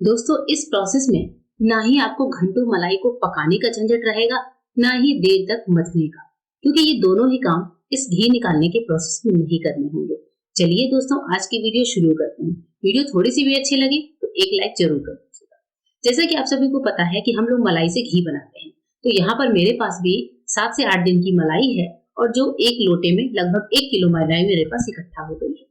दोस्तों इस प्रोसेस में ना ही आपको घंटों मलाई को पकाने का झंझट रहेगा, ना ही देर तक मथने का, क्योंकि ये दोनों ही काम इस घी निकालने के प्रोसेस में नहीं करने होंगे। चलिए दोस्तों आज की वीडियो शुरू करते हैं। वीडियो थोड़ी सी भी अच्छी लगी तो एक लाइक जरूर कर दीजिएगा। जैसा कि आप सभी को पता है कि हम लोग मलाई से घी बनाते हैं, तो यहाँ पर मेरे पास भी 7 से 8 दिन की मलाई है और जो एक लोटे में लगभग 1 किलो मलाई मेरे पास इकट्ठा हो गई है।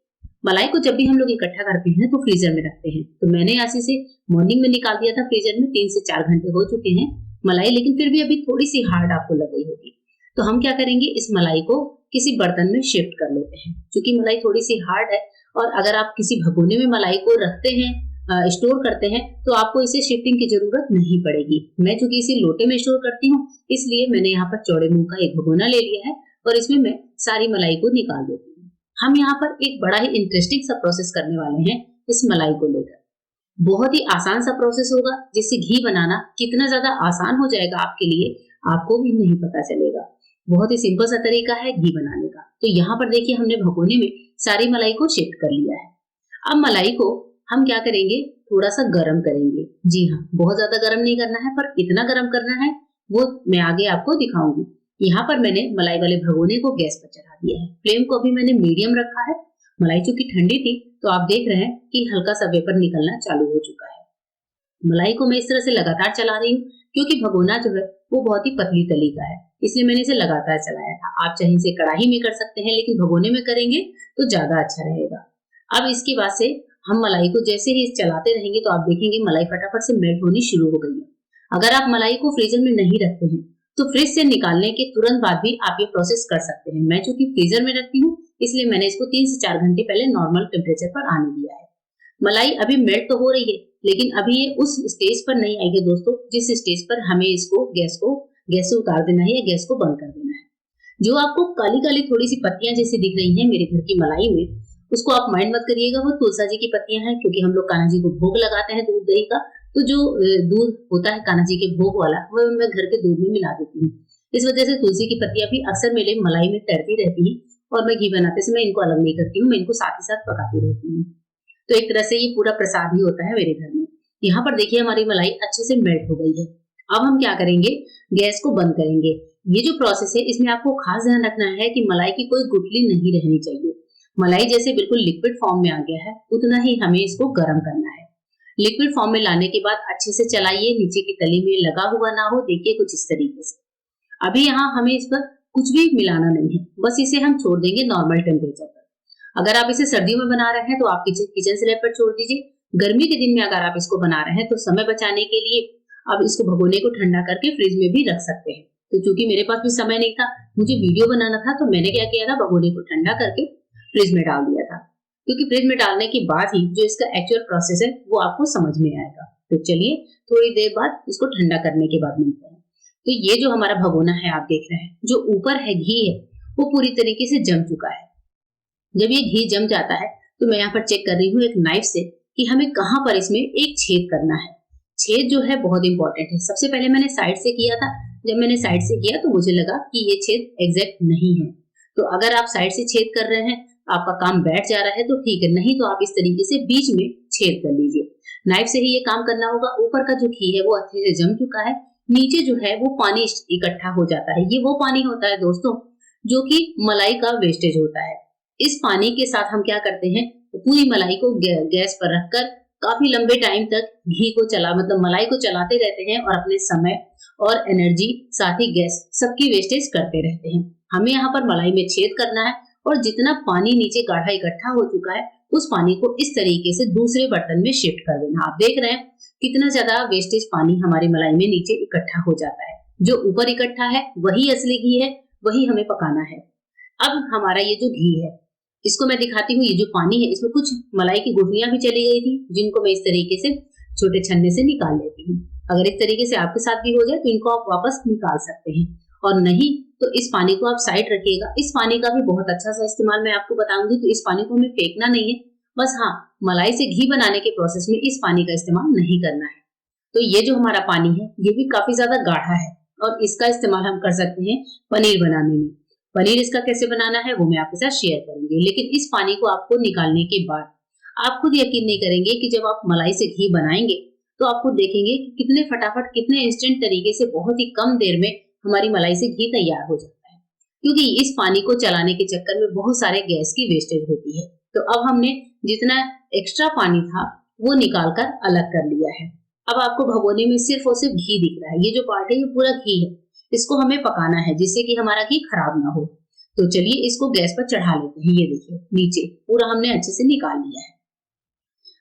मलाई को जब भी हम लोग इकट्ठा करते हैं तो फ्रीजर में रखते हैं, तो मैंने ऐसे से मॉर्निंग में निकाल दिया था फ्रीजर में। 3 से 4 घंटे हो चुके हैं मलाई, लेकिन फिर भी अभी थोड़ी सी हार्ड आपको लग गई होगी। तो हम क्या करेंगे, इस मलाई को किसी बर्तन में शिफ्ट कर लेते हैं, क्योंकि मलाई थोड़ी सी हार्ड है। और अगर आप किसी भगोने में मलाई को रखते हैं, स्टोर करते हैं, तो आपको इसे शिफ्टिंग की जरूरत नहीं पड़ेगी। मैं चूंकि इसे लोटे में स्टोर करती हूँ, इसलिए मैंने यहाँ पर चौड़े मुंह का एक भगोना ले लिया है और इसमें मैं सारी मलाई को निकाल देती हूँ। हम यहाँ पर एक बड़ा ही इंटरेस्टिंग सा प्रोसेस करने वाले हैं इस मलाई को लेकर। बहुत ही आसान सा प्रोसेस होगा, जिससे घी बनाना कितना ज्यादा आसान हो जाएगा आपके लिए, आपको भी नहीं पता चलेगा। बहुत ही सिंपल सा तरीका है घी बनाने का। तो यहाँ पर देखिए हमने भगोने में सारी मलाई को शिफ्ट कर लिया है। अब मलाई को हम क्या करेंगे, थोड़ा सा गर्म करेंगे। जी हाँ, बहुत ज्यादा गर्म नहीं करना है, पर कितना गर्म करना है वो मैं आगे आपको दिखाऊंगी। यहाँ पर मैंने मलाई वाले भगोने को गैस पर चढ़ा दिया है। फ्लेम को अभी मैंने मीडियम रखा है। मलाई चूंकि ठंडी थी तो आप देख रहे हैं कि हल्का सा वेपर निकलना चालू हो चुका है। मलाई को मैं इस तरह से लगातार चला रही हूँ, क्योंकि भगोना जो है वो बहुत ही पतली तली का है, इसलिए मैंने इसे लगातार चलाया था। आप चाहे इसे कढ़ाई में कर सकते हैं, लेकिन भगोने में करेंगे तो ज्यादा अच्छा रहेगा। अब इसके बाद से हम मलाई को जैसे ही चलाते रहेंगे तो आप देखेंगे मलाई फटाफट से मेल्ट होनी शुरू हो गई है। अगर आप मलाई को फ्रीजर में नहीं रखते हैं तो फ्रिज से निकालने के तुरंत बाद भी आप ये प्रोसेस कर सकते हैं। मैं चूंकि फ्रीजर में रखती हूँ, इसलिए मैंने इसको 3 से 4 घंटे पहले नॉर्मल टेम्परेचर पर आने दिया है। मलाई अभी मेल्ट तो हो रही है, लेकिन अभी ये उस स्टेज पर नहीं आई है दोस्तों, जिस स्टेज पर हमें इसको गैस से उतार देना है या गैस को बंद कर देना है। जो आपको काली काली थोड़ी सी पत्तियां जैसी दिख रही हैं मेरे घर की मलाई में, उसको आप माइंड मत करिएगा, वो तुलसा जी की पत्तियां हैं, क्योंकि हम लोग कान्हा जी को भोग लगाते हैं दूध दही का। तो जो दूध होता है कान्हा जी के भोग वाला, वो मैं घर के दूध में मिला देती हूँ। इस वजह से तुलसी की पत्तियां भी अक्सर मेरे मलाई में तैरती रहती हैं, और मैं घी बनाते समय इनको अलग नहीं करती हूँ, मैं इनको साथ ही साथ पकाती रहती हूँ। तो एक तरह से ये पूरा प्रसाद ही होता है मेरे घर में। यहाँ पर देखिए हमारी मलाई अच्छे से मेल्ट हो गई है। अब हम क्या करेंगे, गैस को बंद करेंगे। ये जो प्रोसेस है, इसमें आपको खास ध्यान रखना है कि मलाई की कोई गुठली नहीं रहनी चाहिए। मलाई जैसे बिल्कुल लिक्विड फॉर्म में आ गया है, उतना ही हमें इसको गर्म करना है। लिक्विड फॉर्म में लाने के बाद अच्छे से चलाइए, नीचे की तली में लगा हुआ ना हो। देखिए कुछ इस तरीके से। अभी यहाँ हमें इस पर कुछ भी मिलाना नहीं है, बस इसे हम छोड़ देंगे नॉर्मल टेम्परेचर पर। अगर आप इसे सर्दियों में बना रहे हैं तो आप किचन स्लैब पर छोड़ दीजिए। गर्मी के दिन में अगर आप इसको बना रहे हैं तो समय बचाने के लिए आप इसको भगोने को ठंडा करके फ्रिज में भी रख सकते हैं। तो चूंकि मेरे पास भी समय नहीं था, मुझे वीडियो बनाना था, तो मैंने क्या किया था, भगोने को ठंडा करके फ्रिज में डाल दिया था। क्योंकि फ्रिज में डालने के बाद ही जो इसका एक्चुअल प्रोसेस है वो आपको समझ में आएगा। तो चलिए थोड़ी देर बाद इसको ठंडा करने के बाद मिलते हैं। तो ये जो हमारा भगोना है आप देख रहे हैं, जो ऊपर है घी है वो पूरी तरीके से जम चुका है। जब ये घी जम जाता है तो मैं यहाँ पर चेक कर रही हूँ एक नाइफ से कि हमें कहाँ पर इसमें एक छेद करना है। छेद जो है बहुत इंपॉर्टेंट है। सबसे पहले मैंने साइड से किया था। जब मैंने साइड से किया तो मुझे लगा कि ये छेद एग्जैक्ट नहीं है। तो अगर आप साइड से छेद कर रहे हैं, आपका काम बैठ जा रहा है तो ठीक है, नहीं तो आप इस तरीके से बीच में छेद कर लीजिए। नाइफ से ही ये काम करना होगा। ऊपर का जो घी है वो अच्छे से जम चुका है, नीचे जो है वो पानी इकट्ठा हो जाता है। ये वो पानी होता है दोस्तों जो कि मलाई का वेस्टेज होता है। इस पानी के साथ हम क्या करते हैं, पूरी मलाई को गैस पर रखकर काफी लंबे टाइम तक घी को मलाई को चलाते रहते हैं और अपने समय और एनर्जी साथ ही गैस सबकी वेस्टेज करते रहते हैं। हमें यहाँ पर मलाई में छेद करना है और जितना पानी नीचे गाढ़ा इकट्ठा हो चुका है उस पानी को इस तरीके से दूसरे बर्तन में शिफ्ट कर देना। आप देख रहे हैं कितना ज्यादा वेस्टेज पानी हमारी मलाई में नीचे इकट्ठा हो जाता है। जो ऊपर इकट्ठा है वही असली घी है, वही हमें पकाना है। अब हमारा ये जो घी है इसको मैं दिखाती हूँ। ये जो पानी है इसमें कुछ मलाई की गुठलियां भी चली गई थी, जिनको मैं इस तरीके से छोटे छन्ने से निकाल लेती हूँ। अगर इस तरीके से आपके साथ भी हो जाए तो इनको आप वापस निकाल सकते हैं, और नहीं तो इस पानी को आप साइड रखिएगा। इस पानी का भी बहुत अच्छा सा इस्तेमाल मैं आपको बताऊंगी। तो इस पानी को हमें फेंकना नहीं है, बस हाँ मलाई से घी बनाने के प्रोसेस में इस पानी का इस्तेमाल नहीं करना है। तो ये जो हमारा पानी है ये भी काफी ज्यादा गाढ़ा है, और इसका इस्तेमाल हम कर सकते हैं पनीर बनाने में। पनीर इसका कैसे बनाना है वो मैं आपके साथ शेयर करूंगी। लेकिन इस पानी को आपको निकालने के बाद आप खुद यकीन नहीं करेंगे कि जब आप मलाई से घी बनाएंगे तो आपको देखेंगे कि कितने फटाफट कितने इंस्टेंट तरीके से बहुत ही कम देर में हमारी मलाई से घी तैयार हो जाता है। क्योंकि इस पानी को चलाने के चक्कर में बहुत सारे गैस की वेस्टेज होती है। तो अब हमने जितना एक्स्ट्रा पानी था वो निकाल कर अलग कर लिया है। अब आपको भगोने में सिर्फ और सिर्फ घी दिख रहा है। ये जो पार्ट है ये पूरा घी है। इसको हमें पकाना है जिससे कि हमारा घी खराब ना हो। तो चलिए इसको गैस पर चढ़ा लेते हैं। ये देखिए नीचे पूरा हमने अच्छे से निकाल लिया है।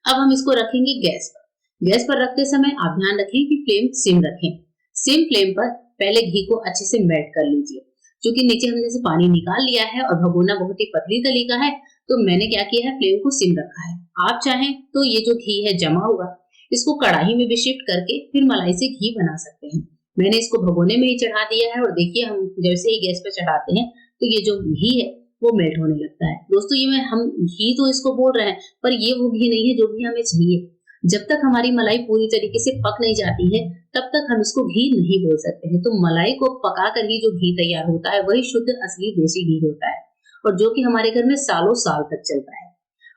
अब हम इसको रखेंगे गैस पर। गैस पर रखते समय आप ध्यान रखें कि फ्लेम सिम रखें। सिम फ्लेम पर पहले घी को अच्छे से मेल्ट कर लीजिए। क्योंकि नीचे हमने से पानी निकाल लिया है और भगोना बहुत ही पतली तली का है, तो मैंने क्या किया है, फ्लेम को सिम रखा है। आप चाहें तो ये जो घी है जमा हुआ, इसको कढ़ाई में भी शिफ्ट करके फिर मलाई से घी बना सकते हैं। मैंने इसको भगोने में ही चढ़ा दिया है और देखिए हम जैसे ही गैस पर चढ़ाते हैं तो ये जो घी है वो मेल्ट होने लगता है। दोस्तों ये हम घी तो इसको बोल रहे हैं, पर ये वो घी नहीं है जो भी हमें चाहिए। जब तक हमारी मलाई पूरी तरीके से पक नहीं जाती है तब तक हम इसको घी नहीं बोल सकते हैं। तो मलाई को पका कर ही जो घी तैयार होता है वही शुद्ध असली देसी घी होता है और जो कि हमारे घर में सालों साल तक चलता है।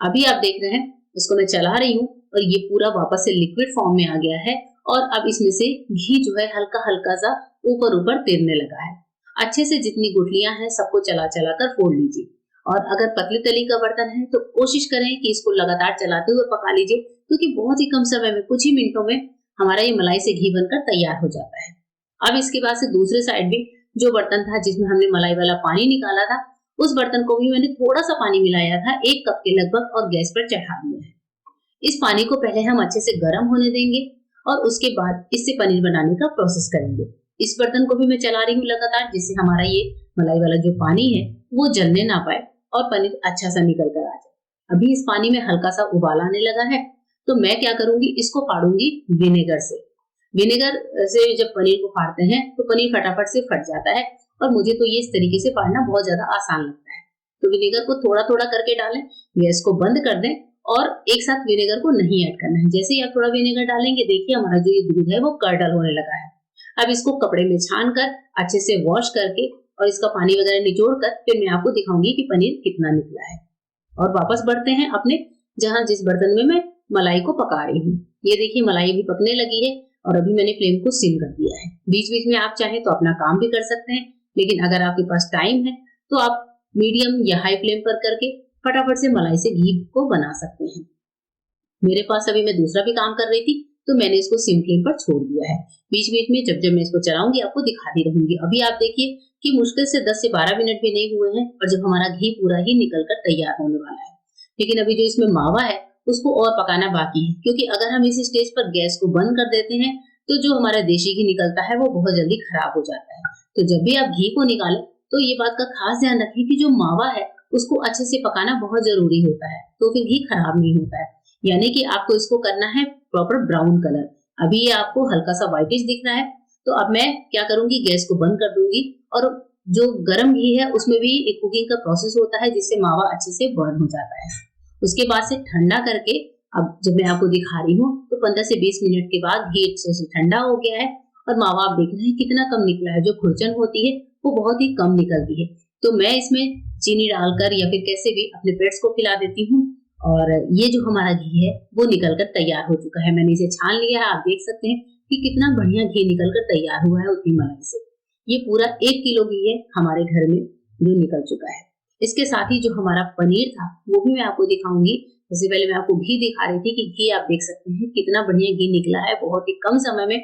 अभी आप देख रहे हैं इसको मैं चला रही हूँ और ये पूरा वापस से लिक्विड फॉर्म में आ गया है और अब इसमें से घी जो है हल्का हल्का सा ऊपर ऊपर तैरने लगा है। अच्छे से जितनी गुठलियां हैं सबको चला चला कर फोड़ लीजिए और अगर पतली तली का बर्तन है तो कोशिश करें कि इसको लगातार चलाते हुए पका लीजिए, क्योंकि बहुत ही कम समय में कुछ ही मिनटों में हमारा ये मलाई से घी बनकर तैयार हो जाता है। अब इसके बाद से दूसरे साइड भी जो बर्तन था जिसमें हमने मलाई वाला पानी निकाला था उस बर्तन को भी मैंने थोड़ा सा पानी मिलाया था 1 कप के लगभग और गैस पर चढ़ा दिया है। इस पानी को पहले हम अच्छे से गर्म होने देंगे और उसके बाद इससे पनीर बनाने का प्रोसेस करेंगे। इस बर्तन को भी मैं चला रही हूँ लगातार जिससे हमारा ये मलाई वाला जो पानी है वो जलने ना पाए और पनीर अच्छा सा निकल कर आ जाए। अभी इस पानी में हल्का सा उबाल आने लगा है तो मैं क्या करूंगी, इसको फाड़ूंगी विनेगर से। विनेगर से जब पनीर को फाड़ते हैं तो पनीर फटाफट से फट जाता है और मुझे तो ये इस तरीके से फाड़ना बहुत ज्यादा आसान लगता है। तो विनेगर को थोड़ा थोड़ा करके डालें, गैस को बंद कर दें और एक साथ विनेगर को नहीं ऐड करना है। जैसे ही आप थोड़ा विनेगर डालेंगे देखिए हमारा जो ये दूध है वो कर्डल होने लगा है। अब इसको कपड़े में छान कर अच्छे से वॉश करके और इसका पानी वगैरह निचोड़ कर फिर मैं आपको दिखाऊंगी कि पनीर कितना निकला है। और वापस बढ़ते हैं अपने जिस बर्तन में मैं मलाई को पका रही हूँ। ये देखिए मलाई भी पकने लगी है और अभी मैंने फ्लेम को सिम कर दिया है। बीच बीच में आप चाहें तो अपना काम भी कर सकते हैं, लेकिन अगर आपके पास टाइम है तो आप मीडियम या हाई फ्लेम पर करके फटाफट से मलाई से घी को बना सकते हैं। मेरे पास अभी मैं दूसरा भी काम कर रही थी तो मैंने इसको सिम फ्लेम पर छोड़ दिया है। बीच बीच में जब जब मैं इसको चलाऊंगी आपको दिखाती रहूंगी। अभी आप देखिए कि मुश्किल से 10 से 12 मिनट भी नहीं हुए हैं और जब हमारा घी पूरा ही निकल कर तैयार होने वाला है। लेकिन अभी जो इसमें मावा है उसको और पकाना बाकी है, क्योंकि अगर हम इस स्टेज पर गैस को बंद कर देते हैं तो जो हमारा देशी घी निकलता है वो बहुत जल्दी खराब हो जाता है। तो जब भी आप घी को निकालें तो ये बात का खास ध्यान रखें कि जो मावा है उसको अच्छे से पकाना बहुत जरूरी होता है, तो फिर घी खराब नहीं होता है। यानी कि आपको इसको करना है प्रॉपर ब्राउन कलर। अभी ये आपको हल्का सा व्हाइटिश दिख रहा है तो अब मैं क्या करूंगी, गैस को बंद कर दूंगी और जो गर्म घी है उसमें भी एक कुकिंग का प्रोसेस होता है जिससे मावा अच्छे से बर्न हो जाता है। उसके बाद से ठंडा करके अब जब मैं आपको दिखा रही हूँ तो 15 से 20 मिनट के बाद घी अच्छे से ठंडा हो गया है और मावा आप देख रहे हैं कितना कम निकला है। जो खुरचन होती है वो बहुत ही कम निकलती है। तो मैं इसमें चीनी डालकर या फिर कैसे भी अपने पेट्स को खिला देती हूँ और ये जो हमारा घी है वो निकलकर तैयार हो चुका है। मैंने इसे छान लिया है, आप देख सकते हैं कि कितना बढ़िया घी निकलकर तैयार हुआ है उतनी मलाई से। ये पूरा 1 किलो घी है हमारे घर में जो निकल चुका है। इसके साथ ही जो हमारा पनीर था वो भी मैं आपको दिखाऊंगी। जैसे पहले मैं आपको घी दिखा रही थी कि घी आप देख सकते हैं कितना बढ़िया घी निकला है बहुत ही कम समय में।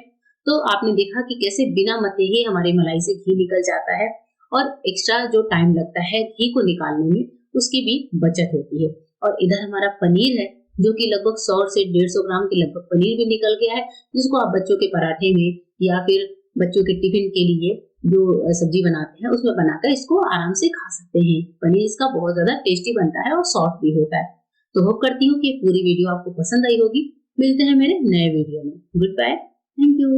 तो आपने देखा कि कैसे बिना मते ही हमारी मलाई से घी निकल जाता है और एक्स्ट्रा जो टाइम लगता है घी को निकालने में उसकी भी बचत होती है। और इधर हमारा पनीर है जो कि लगभग 100 से 150 ग्राम के लगभग पनीर भी निकल गया है, जिसको आप बच्चों के पराठे में या फिर बच्चों के टिफिन के लिए जो सब्जी बनाते हैं उसमें बनाकर इसको आराम से खा सकते हैं। पनीर इसका बहुत ज्यादा टेस्टी बनता है और सॉफ्ट भी होता है। तो होप करती हूँ कि पूरी वीडियो आपको पसंद आई होगी। मिलते हैं मेरे नए वीडियो में। Goodbye, thank you.